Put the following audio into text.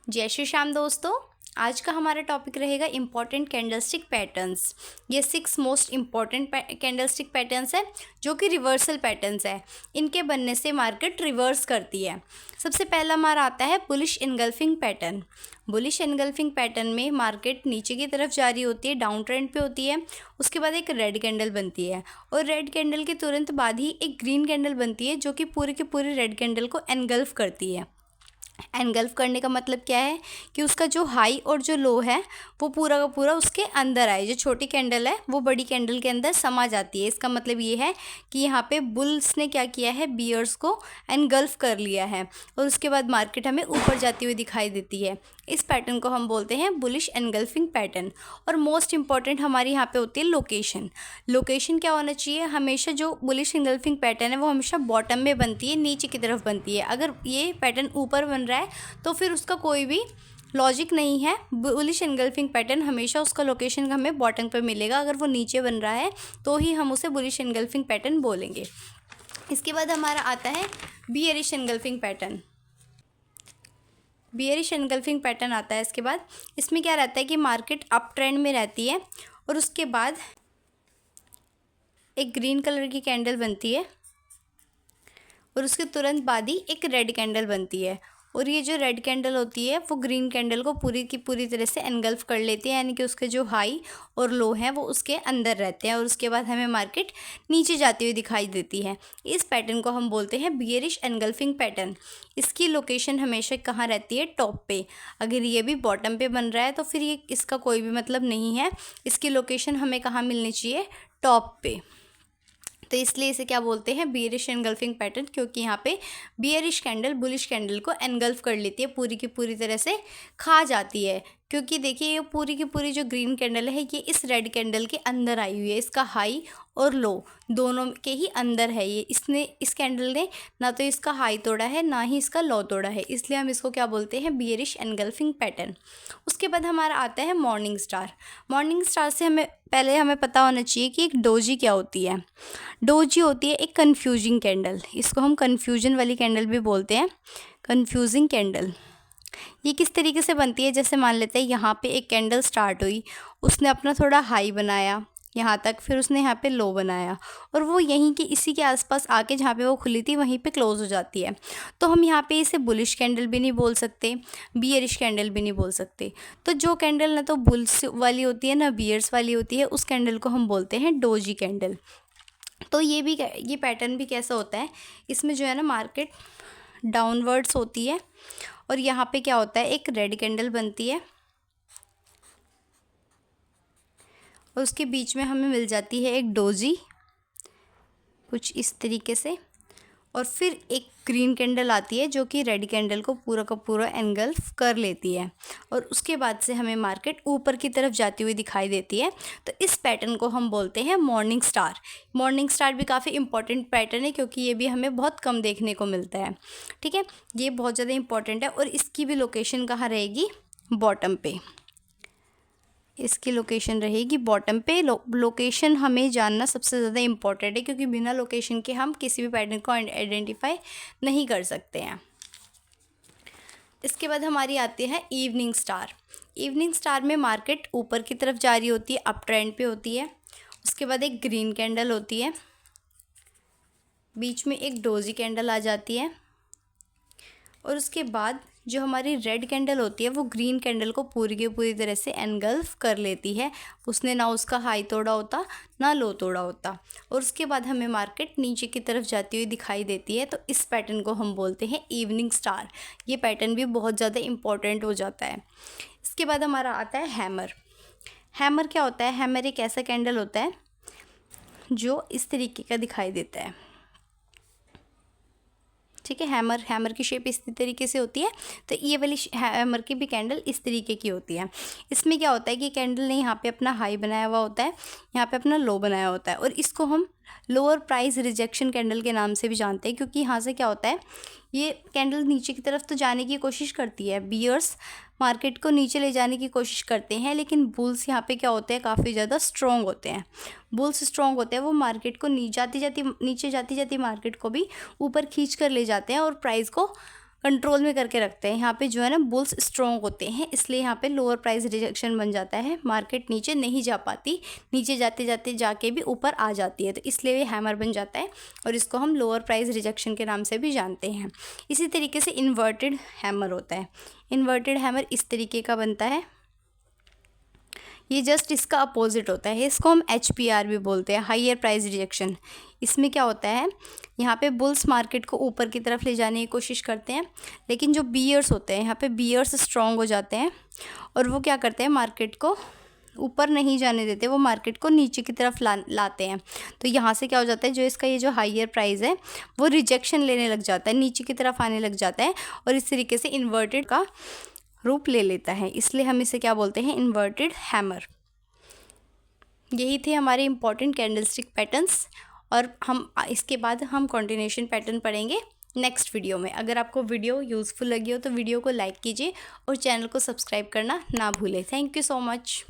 जय श्री श्याम दोस्तों। आज का हमारा टॉपिक रहेगा इम्पॉर्टेंट कैंडलस्टिक पैटर्न्स। ये 6 मोस्ट इम्पॉर्टेंट कैंडलस्टिक पैटर्न्स है जो कि रिवर्सल पैटर्न्स है। इनके बनने से मार्केट रिवर्स करती है। सबसे पहला हमारा आता है bullish engulfing pattern. Bullish engulfing pattern में मार्केट नीचे की तरफ जारी होती है, डाउन ट्रेंड पे होती है। उसके बाद एक रेड कैंडल बनती है और रेड कैंडल के तुरंत बाद ही एक ग्रीन कैंडल बनती है जो कि पूरे के पूरे रेड कैंडल को एनगल्फ करती है। एनगल्फ करने का मतलब क्या है कि उसका जो हाई और जो लो है वो पूरा का पूरा उसके अंदर आए। जो छोटी कैंडल है वो बड़ी कैंडल के अंदर समा जाती है। इसका मतलब ये है कि यहाँ पे बुल्स ने क्या किया है, बियर्स को एनगल्फ कर लिया है और उसके बाद मार्केट हमें ऊपर जाती हुई दिखाई देती है। इस पैटर्न को हम बोलते हैं बुलिश एनगल्फिंग पैटर्न। और मोस्ट इंपॉर्टेंट हमारी यहाँ पे होती है लोकेशन। लोकेशन क्या होना चाहिए, हमेशा जो बुलिश एनगल्फिंग पैटर्न है वो हमेशा बॉटम में बनती है, नीचे की तरफ बनती है। अगर ये पैटर्न ऊपर बन रहा है तो फिर उसका कोई भी लॉजिक नहीं है। बुलिश एनगल्फिंग पैटर्न हमेशा उसका लोकेशन हमें बॉटम पर मिलेगा। अगर वो नीचे बन रहा है तो ही हम उसे बुलिश एनगल्फिंग पैटर्न बोलेंगे। इसके बाद हमारा आता है bearish engulfing pattern. Bearish engulfing pattern आता है। इसके बाद इसमें क्या रहता है कि मार्केट अप ट्रेंड में रहती है और उसके बाद एक ग्रीन कलर की कैंडल बनती है और उसके तुरंत बाद ही एक रेड कैंडल बनती है। और ये जो रेड कैंडल होती है वो ग्रीन कैंडल को पूरी की पूरी तरह से एनगल्फ कर लेती है, यानी कि उसके जो हाई और लो हैं वो उसके अंदर रहते हैं और उसके बाद हमें मार्केट नीचे जाती हुई दिखाई देती है। इस पैटर्न को हम बोलते हैं बियरिश एनगल्फिंग पैटर्न। इसकी लोकेशन हमेशा कहाँ रहती है, टॉप पे। अगर ये भी बॉटम पे बन रहा है तो फिर ये इसका कोई भी मतलब नहीं है। इसकी लोकेशन हमें कहाँ मिलनी चाहिए, टॉप पे। तो इसलिए इसे क्या बोलते हैं, बियरिश एनगल्फिंग पैटर्न, क्योंकि यहाँ पे बियरिश कैंडल बुलिश कैंडल को एनगल्फ कर लेती है, पूरी की पूरी तरह से खा जाती है। क्योंकि देखिए ये पूरी की पूरी जो ग्रीन कैंडल है ये इस रेड कैंडल के अंदर आई हुई है। इसका हाई और लो दोनों के ही अंदर है ये। इस कैंडल ने ना तो इसका हाई तोड़ा है ना ही इसका लो तोड़ा है, इसलिए हम इसको क्या बोलते हैं, बियरिश एनगल्फिंग पैटर्न। उसके बाद हमारा आता है मॉर्निंग स्टार। मॉर्निंग स्टार से हमें पता होना चाहिए कि एक डोजी क्या होती है। डोजी होती है एक कन्फ्यूजिंग कैंडल। इसको हम कन्फ्यूजन वाली कैंडल भी बोलते हैं, कन्फ्यूजिंग कैंडल। ये किस तरीके से बनती है, जैसे मान लेते हैं यहाँ पे एक कैंडल स्टार्ट हुई, उसने अपना थोड़ा हाई बनाया यहाँ तक, फिर उसने यहाँ पे लो बनाया और वो यहीं की इसी के आसपास आके जहाँ पे वो खुली थी वहीं पे क्लोज हो जाती है। तो हम यहाँ पे इसे बुलिश कैंडल भी नहीं बोल सकते, बियरिश कैंडल भी नहीं बोल सकते। तो जो कैंडल ना तो बुल्स वाली होती है ना बियर्स वाली होती है, उस कैंडल को हम बोलते हैं डोजी कैंडल। तो ये पैटर्न भी कैसा होता है, इसमें जो है ना मार्केट डाउनवर्ड्स होती है और यहाँ पे क्या होता है, एक रेड कैंडल बनती है और उसके बीच में हमें मिल जाती है एक डोजी कुछ इस तरीके से, और फिर एक ग्रीन कैंडल आती है जो कि रेड कैंडल को पूरा का पूरा एनगल्फ कर लेती है और उसके बाद से हमें मार्केट ऊपर की तरफ जाती हुई दिखाई देती है। तो इस पैटर्न को हम बोलते हैं मॉर्निंग स्टार। मॉर्निंग स्टार भी काफ़ी इंपॉर्टेंट पैटर्न है क्योंकि ये भी हमें बहुत कम देखने को मिलता है। ठीक है, ये बहुत ज़्यादा इंपॉर्टेंट है और इसकी भी लोकेशन कहाँ रहेगी, बॉटम पे। इसकी लोकेशन रहेगी बॉटम पे। लोकेशन हमें जानना सबसे ज़्यादा इम्पॉर्टेंट है क्योंकि बिना लोकेशन के हम किसी भी पैटर्न को आइडेंटिफाई नहीं कर सकते हैं। इसके बाद हमारी आती है इवनिंग स्टार। इवनिंग स्टार में मार्केट ऊपर की तरफ जारी होती है, अप ट्रेंड पे होती है। उसके बाद एक ग्रीन कैंडल होती है, बीच में एक डोजी कैंडल आ जाती है और उसके बाद जो हमारी रेड कैंडल होती है वो ग्रीन कैंडल को पूरी की पूरी तरह से एनगल्फ कर लेती है। उसने ना उसका हाई तोड़ा होता ना लो तोड़ा होता और उसके बाद हमें मार्केट नीचे की तरफ जाती हुई दिखाई देती है। तो इस पैटर्न को हम बोलते हैं इवनिंग स्टार। ये पैटर्न भी बहुत ज़्यादा इम्पॉर्टेंट हो जाता है। इसके बाद हमारा आता है हैमर। हैमर क्या होता है, हैमर एक ऐसा कैंडल होता है जो इस तरीके का दिखाई देता है। ठीक है, हैमर की शेप इस तरीके से होती है। तो ये वाली हैमर की भी कैंडल इस तरीके की होती है। इसमें क्या होता है कि कैंडल ने यहाँ पे अपना हाई बनाया हुआ होता है, यहाँ पे अपना लो बनाया होता है और इसको हम लोअर प्राइस रिजेक्शन कैंडल के नाम से भी जानते हैं क्योंकि यहाँ से क्या होता है, ये कैंडल नीचे की तरफ तो जाने की कोशिश करती है, बियर्स मार्केट को नीचे ले जाने की कोशिश करते हैं, लेकिन बुल्स यहाँ पे क्या होते हैं, काफ़ी ज़्यादा स्ट्रॉन्ग होते हैं। बुल्स स्ट्रॉन्ग होते हैं, वो मार्केट को नीचे जाती जाती मार्केट को भी ऊपर खींच कर ले जाते हैं और प्राइस को कंट्रोल में करके रखते हैं। यहाँ पे जो है ना बुल्स स्ट्रॉन्ग होते हैं, इसलिए यहाँ पे लोअर प्राइस रिजेक्शन बन जाता है, मार्केट नीचे नहीं जा पाती, नीचे जाते जाते जाके भी ऊपर आ जाती है, तो इसलिए ये हैमर बन जाता है और इसको हम लोअर प्राइस रिजेक्शन के नाम से भी जानते हैं। इसी तरीके से इन्वर्टेड हैमर होता है। इन्वर्टेड हैमर इस तरीके का बनता है, ये जस्ट इसका अपोजिट होता है। इसको हम HPR भी बोलते हैं, हाइयर प्राइस रिजेक्शन। इसमें क्या होता है, यहाँ पे बुल्स मार्केट को ऊपर की तरफ ले जाने की कोशिश करते हैं, लेकिन जो बियर्स होते हैं यहाँ पे बियर्स स्ट्रॉन्ग हो जाते हैं और वो क्या करते हैं, मार्केट को ऊपर नहीं जाने देते, वो मार्केट को नीचे की तरफ लाते हैं। तो यहाँ से क्या हो जाता है, जो इसका ये जो हाइयर प्राइस है वो रिजेक्शन लेने लग जाता है, नीचे की तरफ आने लग जाता है और इस तरीके से इन्वर्टेड का रूप ले लेता है, इसलिए हम इसे क्या बोलते हैं, इन्वर्टेड हैमर। यही थे हमारे इम्पॉर्टेंट कैंडलस्टिक पैटर्न्स और हम इसके बाद हम कॉन्टिन्यूशन पैटर्न पढ़ेंगे नेक्स्ट वीडियो में। अगर आपको वीडियो यूज़फुल लगी हो तो वीडियो को लाइक कीजिए और चैनल को सब्सक्राइब करना ना भूलें। Thank you so much.